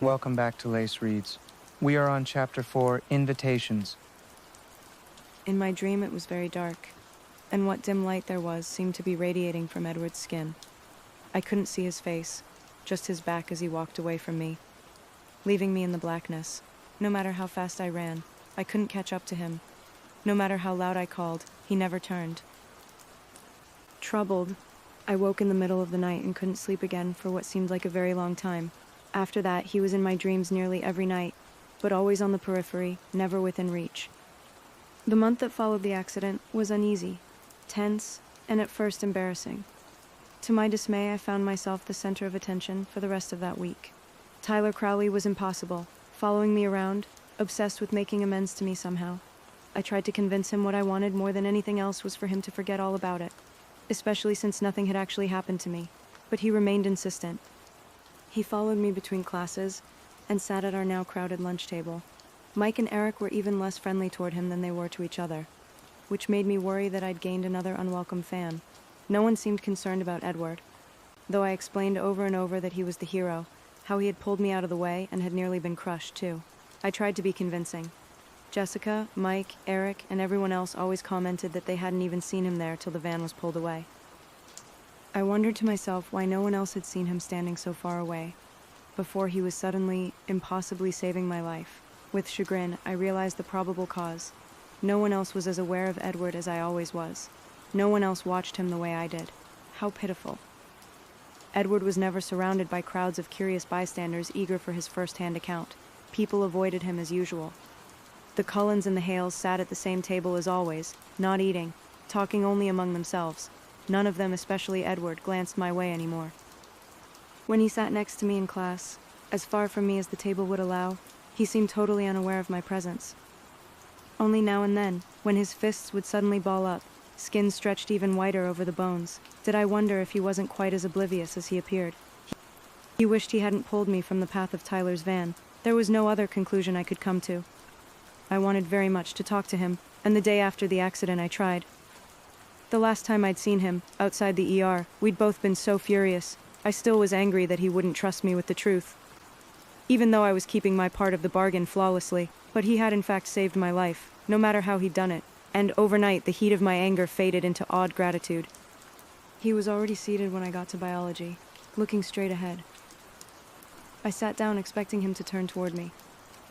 Welcome back to Lace Reads. We are on Chapter 4, Invitations. In my dream, it was very dark, and what dim light there was seemed to be radiating from Edward's skin. I couldn't see his face, just his back as he walked away from me, leaving me in the blackness. No matter how fast I ran, I couldn't catch up to him. No matter how loud I called, he never turned. Troubled, I woke in the middle of the night and couldn't sleep again for what seemed like a very long time. After that, he was in my dreams nearly every night, but always on the periphery, never within reach. The month that followed the accident was uneasy, tense, and at first embarrassing. To my dismay, I found myself the center of attention for the rest of that week. Tyler Crowley was impossible, following me around, obsessed with making amends to me somehow. I tried to convince him what I wanted more than anything else was for him to forget all about it, especially since nothing had actually happened to me, but he remained insistent. He followed me between classes and sat at our now crowded lunch table. Mike and Eric were even less friendly toward him than they were to each other, which made me worry that I'd gained another unwelcome fan. No one seemed concerned about Edward, though I explained over and over that he was the hero, how he had pulled me out of the way and had nearly been crushed, too. I tried to be convincing. Jessica, Mike, Eric, and everyone else always commented that they hadn't even seen him there till the van was pulled away. I wondered to myself why no one else had seen him standing so far away, before he was suddenly, impossibly saving my life. With chagrin, I realized the probable cause. No one else was as aware of Edward as I always was. No one else watched him the way I did. How pitiful. Edward was never surrounded by crowds of curious bystanders eager for his first-hand account. People avoided him as usual. The Cullens and the Hales sat at the same table as always, not eating, talking only among themselves. None of them, especially Edward, glanced my way anymore. When he sat next to me in class, as far from me as the table would allow, he seemed totally unaware of my presence. Only now and then, when his fists would suddenly ball up, skin stretched even whiter over the bones, did I wonder if he wasn't quite as oblivious as he appeared. He wished he hadn't pulled me from the path of Tyler's van. There was no other conclusion I could come to. I wanted very much to talk to him, and the day after the accident I tried. The last time I'd seen him, outside the ER, we'd both been so furious. I still was angry that he wouldn't trust me with the truth, even though I was keeping my part of the bargain flawlessly. But he had in fact saved my life, no matter how he'd done it, and overnight the heat of my anger faded into odd gratitude. He was already seated when I got to biology, looking straight ahead. I sat down expecting him to turn toward me.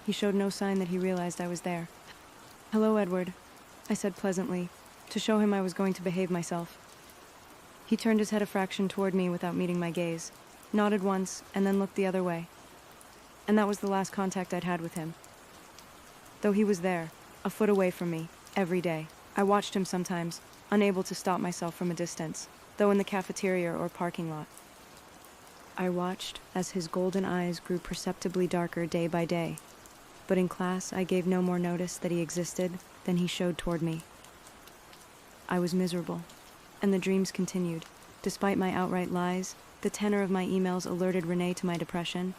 He showed no sign that he realized I was there. "Hello, Edward," I said pleasantly, to show him I was going to behave myself. He turned his head a fraction toward me without meeting my gaze, nodded once, and then looked the other way. And that was the last contact I'd had with him. Though he was there, a foot away from me, every day, I watched him sometimes, unable to stop myself from a distance, though in the cafeteria or parking lot. I watched as his golden eyes grew perceptibly darker day by day, but in class I gave no more notice that he existed than he showed toward me. I was miserable, and the dreams continued. Despite my outright lies, the tenor of my emails alerted Renee to my depression,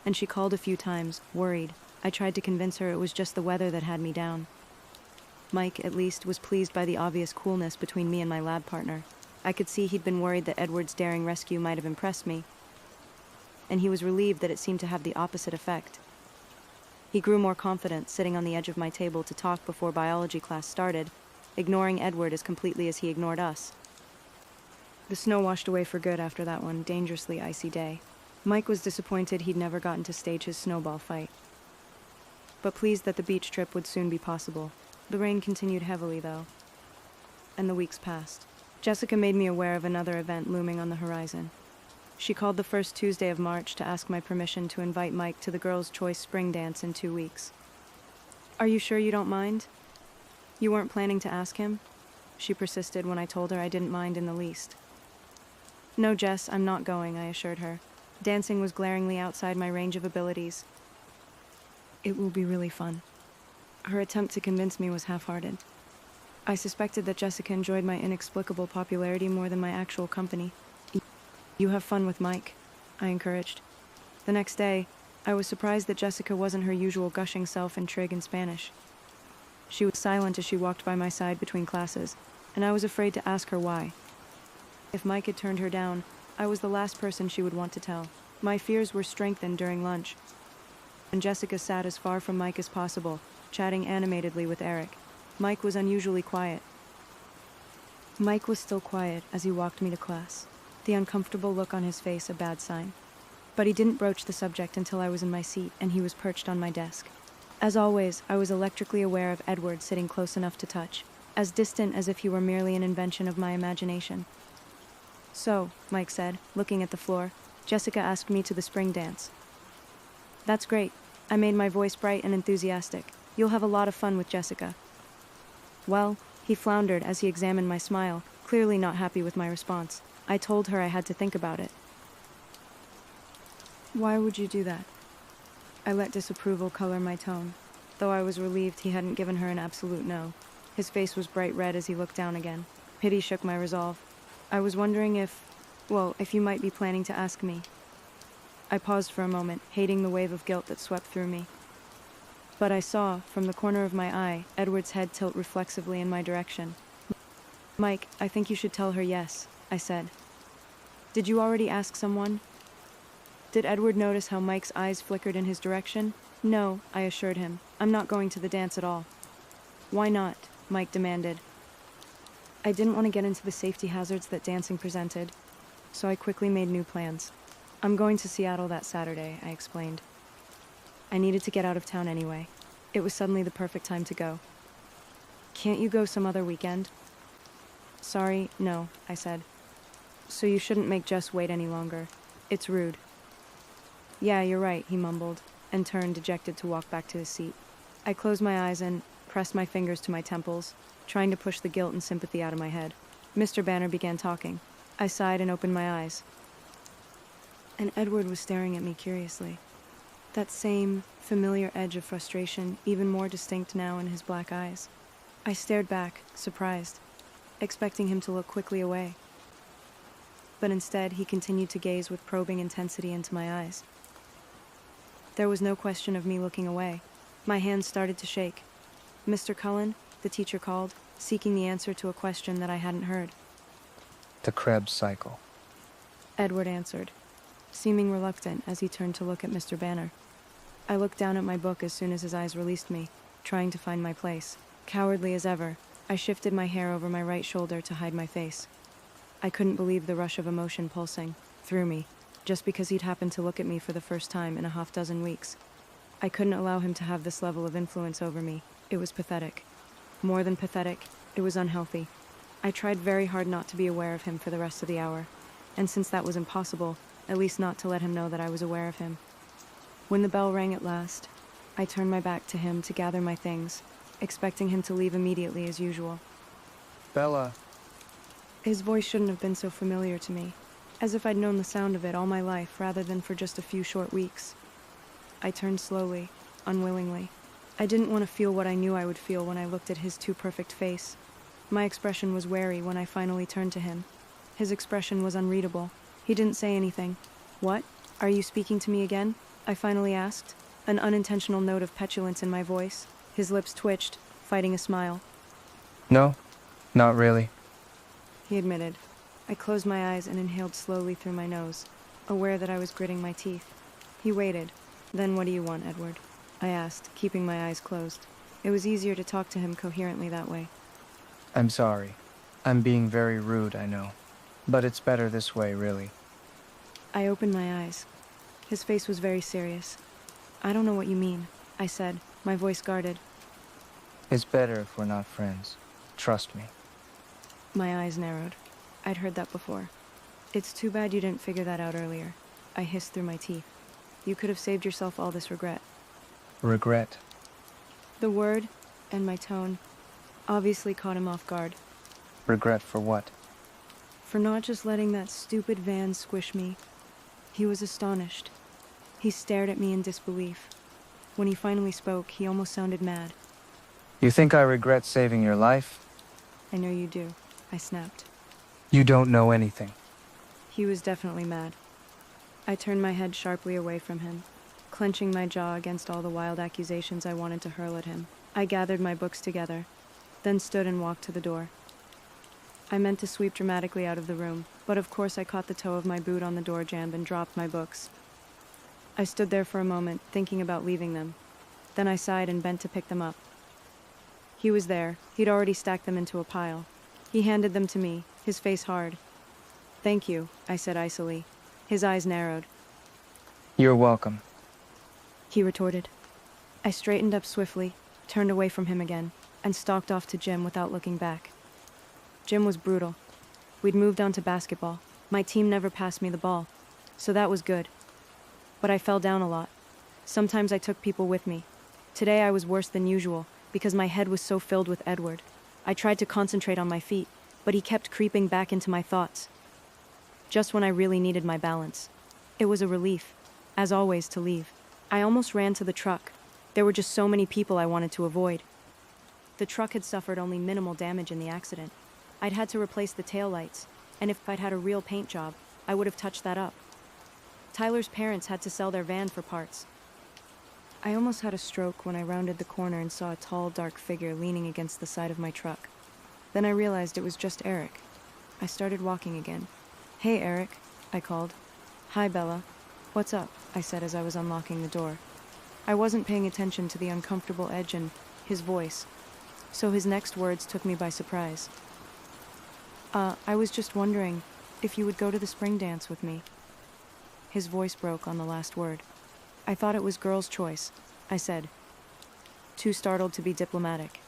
and she called a few times, worried. I tried to convince her it was just the weather that had me down. Mike, at least, was pleased by the obvious coolness between me and my lab partner. I could see he'd been worried that Edward's daring rescue might have impressed me, and he was relieved that it seemed to have the opposite effect. He grew more confident, sitting on the edge of my table to talk before biology class started, ignoring Edward as completely as he ignored us. The snow washed away for good after that one dangerously icy day. Mike was disappointed he'd never gotten to stage his snowball fight, but pleased that the beach trip would soon be possible. The rain continued heavily, though, and the weeks passed. Jessica made me aware of another event looming on the horizon. She called the first Tuesday of March to ask my permission to invite Mike to the Girls' Choice Spring Dance in 2 weeks. "Are you sure you don't mind? You weren't planning to ask him?" she persisted when I told her I didn't mind in the least. "No, Jess, I'm not going," I assured her. Dancing was glaringly outside my range of abilities. "It will be really fun." Her attempt to convince me was half-hearted. I suspected that Jessica enjoyed my inexplicable popularity more than my actual company. "You have fun with Mike," I encouraged. The next day, I was surprised that Jessica wasn't her usual gushing self in trig and Spanish. She was silent as she walked by my side between classes, and I was afraid to ask her why. If Mike had turned her down, I was the last person she would want to tell. My fears were strengthened during lunch, and Jessica sat as far from Mike as possible, chatting animatedly with Eric. Mike was unusually quiet. Mike was still quiet as he walked me to class, the uncomfortable look on his face a bad sign. But he didn't broach the subject until I was in my seat and he was perched on my desk. As always, I was electrically aware of Edward sitting close enough to touch, as distant as if he were merely an invention of my imagination. "So," Mike said, looking at the floor, "Jessica asked me to the spring dance." "That's great." I made my voice bright and enthusiastic. "You'll have a lot of fun with Jessica." "Well," he floundered as he examined my smile, clearly not happy with my response. I told her I had to think about it. "Why would you do that?" I let disapproval color my tone, though I was relieved he hadn't given her an absolute no. His face was bright red as he looked down again. Pity shook my resolve. "I was wondering if you might be planning to ask me." I paused for a moment, hating the wave of guilt that swept through me. But I saw, from the corner of my eye, Edward's head tilt reflexively in my direction. "Mike, I think you should tell her yes," I said. "Did you already ask someone?" Did Edward notice how Mike's eyes flickered in his direction? "No," I assured him. "I'm not going to the dance at all." "Why not?" Mike demanded. I didn't want to get into the safety hazards that dancing presented, so I quickly made new plans. "I'm going to Seattle that Saturday," I explained. I needed to get out of town anyway. It was suddenly the perfect time to go. "Can't you go some other weekend?" "Sorry, no," I said. "So you shouldn't make Jess wait any longer. It's rude." "Yeah, you're right," he mumbled, and turned dejected to walk back to his seat. I closed my eyes and pressed my fingers to my temples, trying to push the guilt and sympathy out of my head. Mr. Banner began talking. I sighed and opened my eyes. And Edward was staring at me curiously. That same familiar edge of frustration, even more distinct now in his black eyes. I stared back, surprised, expecting him to look quickly away. But instead, he continued to gaze with probing intensity into my eyes. There was no question of me looking away. My hands started to shake. "Mr. Cullen," the teacher called, seeking the answer to a question that I hadn't heard. The Krebs cycle. Edward answered, seeming reluctant as he turned to look at Mr. Banner. I looked down at my book as soon as his eyes released me, trying to find my place. Cowardly as ever, I shifted my hair over my right shoulder to hide my face. I couldn't believe the rush of emotion pulsing through me, just because he'd happened to look at me for the first time in a half-dozen weeks. I couldn't allow him to have this level of influence over me. It was pathetic. More than pathetic, it was unhealthy. I tried very hard not to be aware of him for the rest of the hour, and since that was impossible, at least not to let him know that I was aware of him. When the bell rang at last, I turned my back to him to gather my things, expecting him to leave immediately as usual. "Bella." His voice shouldn't have been so familiar to me, as if I'd known the sound of it all my life rather than for just a few short weeks. I turned slowly, unwillingly. I didn't want to feel what I knew I would feel when I looked at his too-perfect face. My expression was wary when I finally turned to him. His expression was unreadable. He didn't say anything. "What? Are you speaking to me again?" I finally asked, an unintentional note of petulance in my voice. His lips twitched, fighting a smile. "No, not really," he admitted. I closed my eyes and inhaled slowly through my nose, aware that I was gritting my teeth. He waited. "Then what do you want, Edward?" I asked, keeping my eyes closed. It was easier to talk to him coherently that way. "I'm sorry. I'm being very rude, I know. But it's better this way, really." I opened my eyes. His face was very serious. "I don't know what you mean," I said, my voice guarded. "It's better if we're not friends. Trust me." My eyes narrowed. I'd heard that before. "It's too bad you didn't figure that out earlier," I hissed through my teeth. "You could have saved yourself all this regret." "Regret?" The word, and my tone, obviously caught him off guard. "Regret for what?" For not just letting that stupid van squish me. He was astonished. He stared at me in disbelief. When he finally spoke, he almost sounded mad. "You think I regret saving your life?" "I know you do," I snapped. "You don't know anything." He was definitely mad. I turned my head sharply away from him, clenching my jaw against all the wild accusations I wanted to hurl at him. I gathered my books together, then stood and walked to the door. I meant to sweep dramatically out of the room, but of course I caught the toe of my boot on the door jamb and dropped my books. I stood there for a moment, thinking about leaving them. Then I sighed and bent to pick them up. He was there. He'd already stacked them into a pile. He handed them to me, his face hard. "Thank you," I said icily. His eyes narrowed. You're welcome. He retorted. I straightened up swiftly, turned away from him again, and stalked off to gym without looking back. Gym was brutal. We'd moved on to basketball. My team never passed me the ball, so that was good. But I fell down a lot. Sometimes I took people with me. Today I was worse than usual, because my head was so filled with Edward. I tried to concentrate on my feet, but he kept creeping back into my thoughts. Just when I really needed my balance. It was a relief, as always, to leave. I almost ran to the truck. There were just so many people I wanted to avoid. The truck had suffered only minimal damage in the accident. I'd had to replace the taillights, and if I'd had a real paint job, I would have touched that up. Tyler's parents had to sell their van for parts. I almost had a stroke when I rounded the corner and saw a tall, dark figure leaning against the side of my truck. Then I realized it was just Eric. I started walking again. "Hey, Eric," I called. "Hi, Bella. What's up?" I said as I was unlocking the door. I wasn't paying attention to the uncomfortable edge in his voice, so his next words took me by surprise. I was just wondering if you would go to the spring dance with me." His voice broke on the last word. "I thought it was girls' choice," I said, too startled to be diplomatic.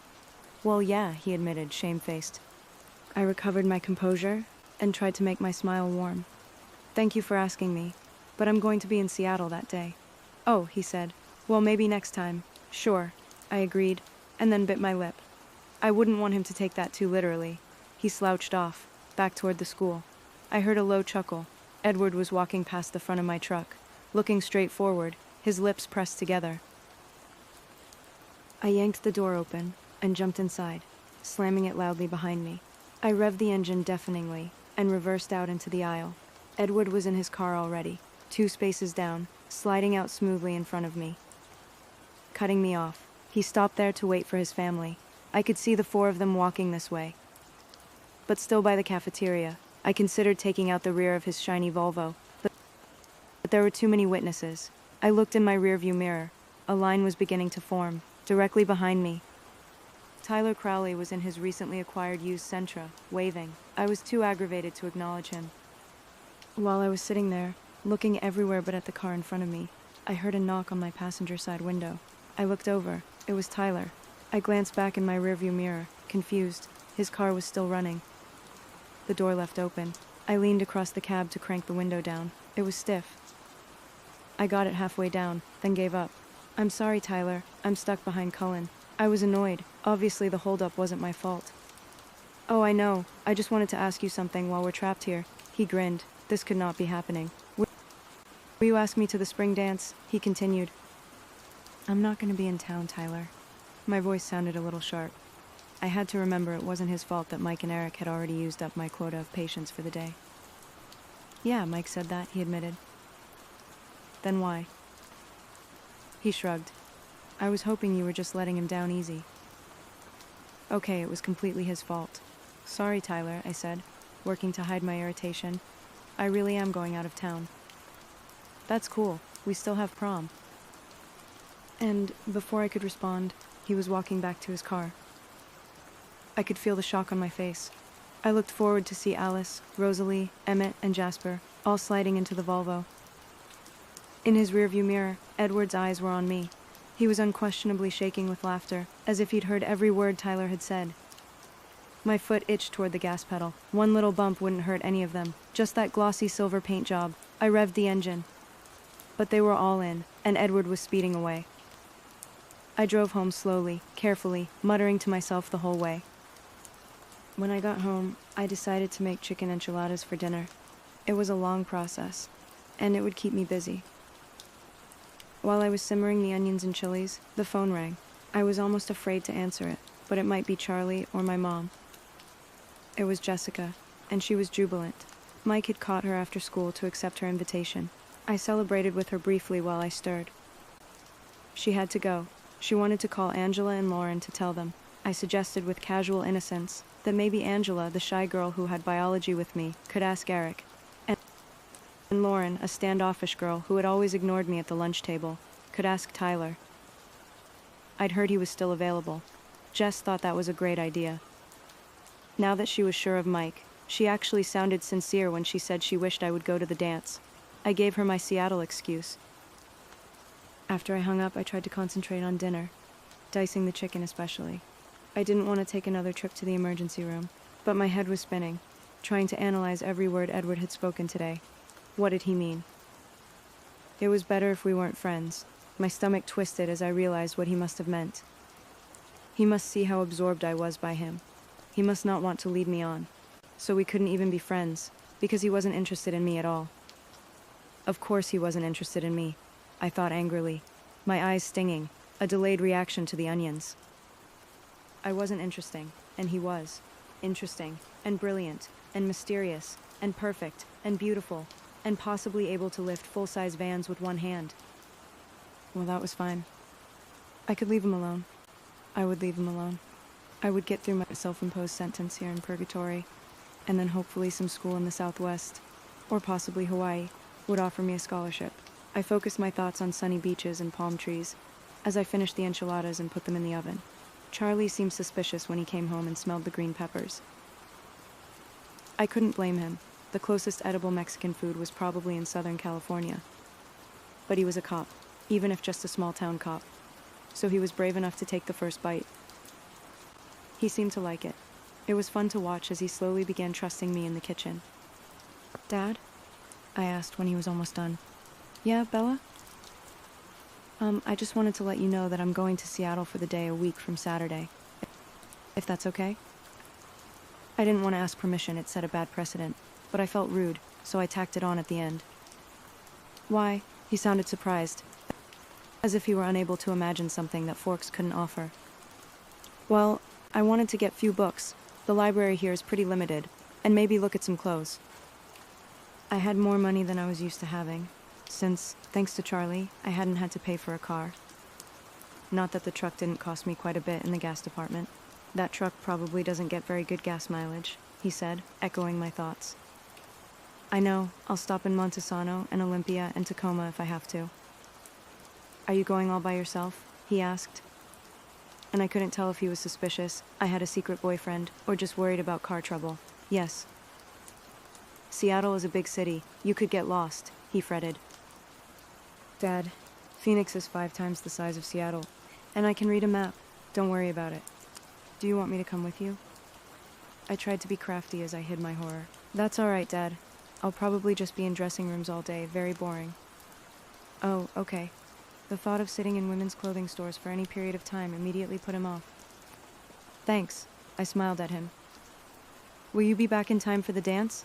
"Well, yeah," he admitted, shamefaced. I recovered my composure and tried to make my smile warm. "Thank you for asking me, but I'm going to be in Seattle that day." "Oh," he said. "Well, maybe next time." "Sure," I agreed, and then bit my lip. I wouldn't want him to take that too literally. He slouched off, back toward the school. I heard a low chuckle. Edward was walking past the front of my truck, looking straight forward, his lips pressed together. I yanked the door open and jumped inside, slamming it loudly behind me. I revved the engine deafeningly and reversed out into the aisle. Edward was in his car already, 2 spaces down, sliding out smoothly in front of me. Cutting me off, he stopped there to wait for his family. I could see the 4 of them walking this way. But still by the cafeteria, I considered taking out the rear of his shiny Volvo, but there were too many witnesses. I looked in my rearview mirror. A line was beginning to form, directly behind me. Tyler Crowley was in his recently acquired used Sentra, waving. I was too aggravated to acknowledge him. While I was sitting there, looking everywhere but at the car in front of me, I heard a knock on my passenger side window. I looked over. It was Tyler. I glanced back in my rearview mirror, confused. His car was still running. The door left open. I leaned across the cab to crank the window down. It was stiff. I got it halfway down, then gave up. "I'm sorry, Tyler. I'm stuck behind Cullen." I was annoyed. Obviously, the holdup wasn't my fault. "Oh, I know. I just wanted to ask you something while we're trapped here." He grinned. This could not be happening. "Will you ask me to the spring dance?" He continued. "I'm not going to be in town, Tyler." My voice sounded a little sharp. I had to remember it wasn't his fault that Mike and Eric had already used up my quota of patience for the day. "Yeah, Mike said that," he admitted. "Then why?" He shrugged. "I was hoping you were just letting him down easy." Okay, it was completely his fault. "Sorry, Tyler," I said, working to hide my irritation. "I really am going out of town." "That's cool. We still have prom." And before I could respond, he was walking back to his car. I could feel the shock on my face. I looked forward to see Alice, Rosalie, Emmett, and Jasper, all sliding into the Volvo. In his rearview mirror, Edward's eyes were on me. He was unquestionably shaking with laughter, as if he'd heard every word Tyler had said. My foot itched toward the gas pedal. One little bump wouldn't hurt any of them, just that glossy silver paint job. I revved the engine. But they were all in, and Edward was speeding away. I drove home slowly, carefully, muttering to myself the whole way. When I got home, I decided to make chicken enchiladas for dinner. It was a long process, and it would keep me busy. While I was simmering the onions and chilies, the phone rang. I was almost afraid to answer it, but it might be Charlie or my mom. It was Jessica, and she was jubilant. Mike had caught her after school to accept her invitation. I celebrated with her briefly while I stirred. She had to go. She wanted to call Angela and Lauren to tell them. I suggested with casual innocence that maybe Angela, the shy girl who had biology with me, could ask Eric. And And Lauren, a standoffish girl who had always ignored me at the lunch table, could ask Tyler. I'd heard he was still available. Jess thought that was a great idea. Now that she was sure of Mike, she actually sounded sincere when she said she wished I would go to the dance. I gave her my Seattle excuse. After I hung up, I tried to concentrate on dinner, dicing the chicken especially. I didn't want to take another trip to the emergency room, but my head was spinning, trying to analyze every word Edward had spoken today. What did he mean? It was better if we weren't friends. My stomach twisted as I realized what he must have meant. He must see how absorbed I was by him. He must not want to lead me on. So we couldn't even be friends, because he wasn't interested in me at all. Of course he wasn't interested in me, I thought angrily, my eyes stinging, a delayed reaction to the onions. I wasn't interesting, and he was. Interesting, and brilliant, and mysterious, and perfect, and beautiful, and possibly able to lift full-size vans with one hand. Well, that was fine. I could leave him alone. I would leave him alone. I would get through my self-imposed sentence here in Purgatory, and then hopefully some school in the Southwest, or possibly Hawaii, would offer me a scholarship. I focused my thoughts on sunny beaches and palm trees as I finished the enchiladas and put them in the oven. Charlie seemed suspicious when he came home and smelled the green peppers. I couldn't blame him. The closest edible Mexican food was probably in Southern California. But he was a cop, even if just a small-town cop, so he was brave enough to take the first bite. He seemed to like it. It was fun to watch as he slowly began trusting me in the kitchen. "Dad?" I asked when he was almost done. "Yeah, Bella?" I just wanted to let you know that I'm going to Seattle for the day a week from Saturday. If that's okay?" I didn't want to ask permission, it set a bad precedent, but I felt rude, so I tacked it on at the end. "Why?" He sounded surprised, as if he were unable to imagine something that Forks couldn't offer. "Well, I wanted to get few books. The library here is pretty limited, and maybe look at some clothes." I had more money than I was used to having, since, thanks to Charlie, I hadn't had to pay for a car. Not that the truck didn't cost me quite a bit in the gas department. "That truck probably doesn't get very good gas mileage," he said, echoing my thoughts. "I know. I'll stop in Montesano and Olympia and Tacoma if I have to." "Are you going all by yourself?" he asked. And I couldn't tell if he was suspicious, I had a secret boyfriend, or just worried about car trouble. "Yes." "Seattle is a big city. You could get lost," he fretted. "Dad, Phoenix is 5 times the size of Seattle, and I can read a map. Don't worry about it. Do you want me to come with you?" I tried to be crafty as I hid my horror. "That's all right, Dad. I'll probably just be in dressing rooms all day, very boring." "Oh, okay." The thought of sitting in women's clothing stores for any period of time immediately put him off. "Thanks," I smiled at him. "Will you be back in time for the dance?"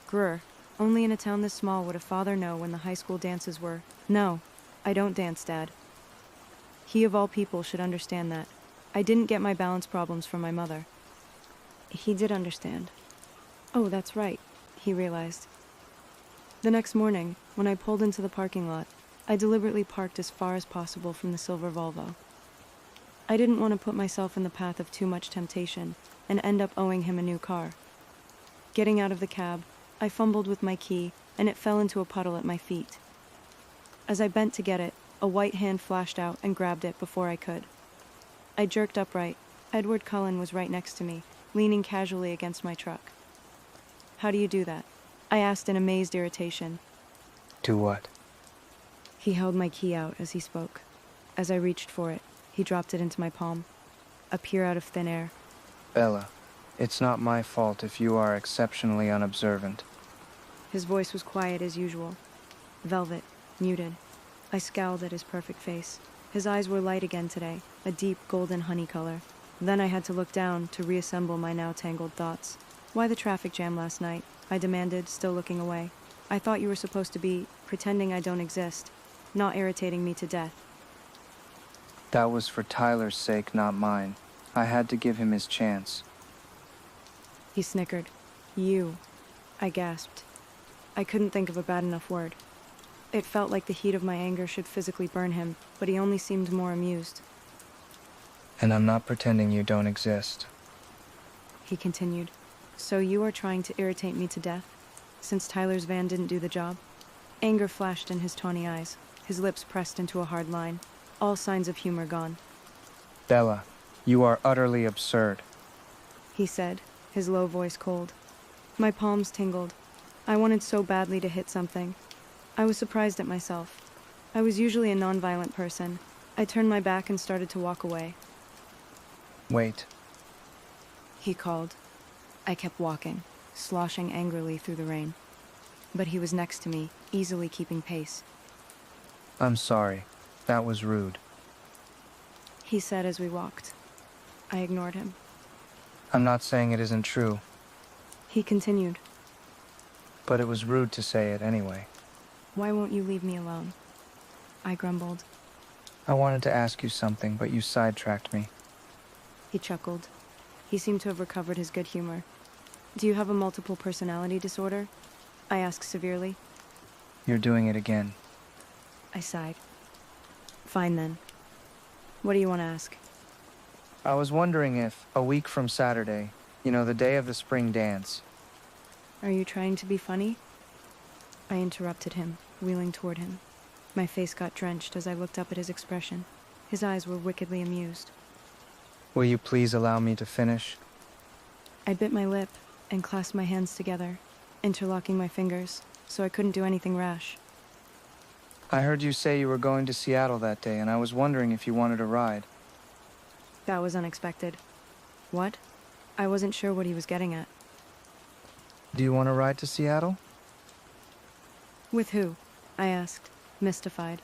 Grr, only in a town this small would a father know when the high school dances were. "No, I don't dance, Dad." He of all people should understand that. I didn't get my balance problems from my mother. He did understand. "Oh, that's right," he realized. The next morning, when I pulled into the parking lot, I deliberately parked as far as possible from the silver Volvo. I didn't want to put myself in the path of too much temptation and end up owing him a new car. Getting out of the cab, I fumbled with my key, and it fell into a puddle at my feet. As I bent to get it, a white hand flashed out and grabbed it before I could. I jerked upright. Edward Cullen was right next to me, leaning casually against my truck. "How do you do that?" I asked in amazed irritation. Do what? He held my key out as he spoke. As I reached for it, he dropped it into my palm, appear out of thin air. "Bella, it's not my fault if you are exceptionally unobservant." His voice was quiet as usual. Velvet, muted. I scowled at his perfect face. His eyes were light again today, a deep golden honey color. Then I had to look down to reassemble my now tangled thoughts. "Why the traffic jam last night?" I demanded, still looking away. "I thought you were supposed to be pretending I don't exist, not irritating me to death." That was for Tyler's sake, not mine. I had to give him his chance. He snickered. "You," I gasped. I couldn't think of a bad enough word. It felt like the heat of my anger should physically burn him, but he only seemed more amused. And I'm not pretending you don't exist. He continued. "So you are trying to irritate me to death? since Tyler's van didn't do the job. Anger flashed in his tawny eyes, his lips pressed into a hard line, all signs of humor gone. Bella, you are utterly absurd. He said, his low voice cold. My palms tingled. I wanted so badly to hit something. I was surprised at myself. I was usually a nonviolent person. I turned my back and started to walk away. Wait. He called. I kept walking, sloshing angrily through the rain. But he was next to me, easily keeping pace. I'm sorry. That was rude. He said as we walked. I ignored him. I'm not saying it isn't true, He continued. but it was rude to say it anyway. Why won't you leave me alone? I grumbled. I wanted to ask you something, but you sidetracked me. He chuckled. He seemed to have recovered his good humor. Do you have a multiple personality disorder? I asked severely. You're doing it again. I sighed. Fine then. What do you want to ask? I was wondering if, a week from Saturday, the day of the spring dance. Are you trying to be funny? I interrupted him, wheeling toward him. My face got drenched as I looked up at his expression. His eyes were wickedly amused. Will you please allow me to finish? I bit my lip and clasped my hands together, interlocking my fingers, so I couldn't do anything rash. I heard you say you were going to Seattle that day, and I was wondering if you wanted a ride. That was unexpected. What? I wasn't sure what he was getting at. Do you want to ride to Seattle? With who? I asked, mystified.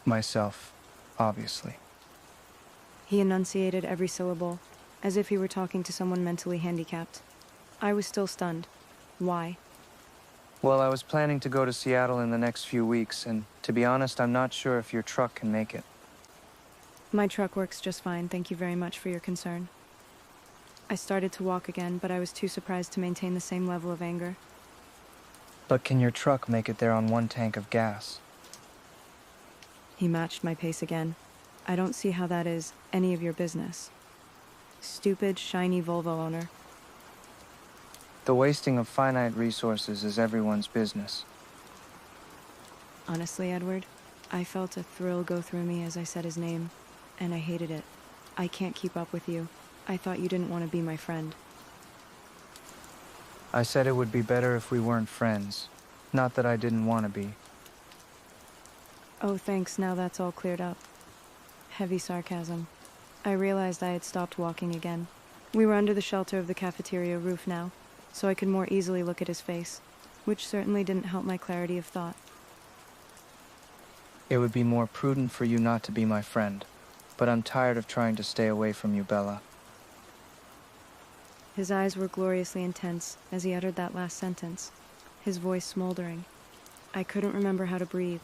Myself, obviously. He enunciated every syllable, as if he were talking to someone mentally handicapped. I was still stunned. Why? Well, I was planning to go to Seattle in the next few weeks, and to be honest, I'm not sure if your truck can make it. My truck works just fine, thank you very much for your concern. I started to walk again, but I was too surprised to maintain the same level of anger. But can your truck make it there on one tank of gas? He matched my pace again. I don't see how that is any of your business. Stupid, shiny Volvo owner. The wasting of finite resources is everyone's business. Honestly, Edward, I felt a thrill go through me as I said his name, and I hated it. I can't keep up with you. I thought you didn't want to be my friend. I said it would be better if we weren't friends. Not that I didn't want to be. Oh, thanks, now that's all cleared up. Heavy sarcasm. I realized I had stopped walking again. We were under the shelter of the cafeteria roof now, so I could more easily look at his face, which certainly didn't help my clarity of thought. It would be more prudent for you not to be my friend, but I'm tired of trying to stay away from you, Bella. His eyes were gloriously intense as he uttered that last sentence, his voice smoldering. I couldn't remember how to breathe.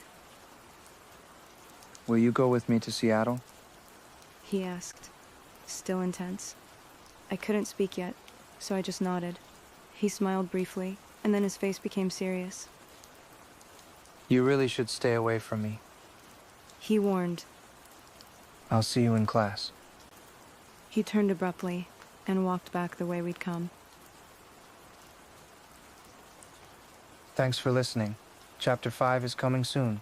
Will you go with me to Seattle? He asked, still intense. I couldn't speak yet, so I just nodded. He smiled briefly, and then his face became serious. You really should stay away from me. He warned. I'll see you in class. He turned abruptly and walked back the way we'd come. Thanks for listening. Chapter 5 is coming soon.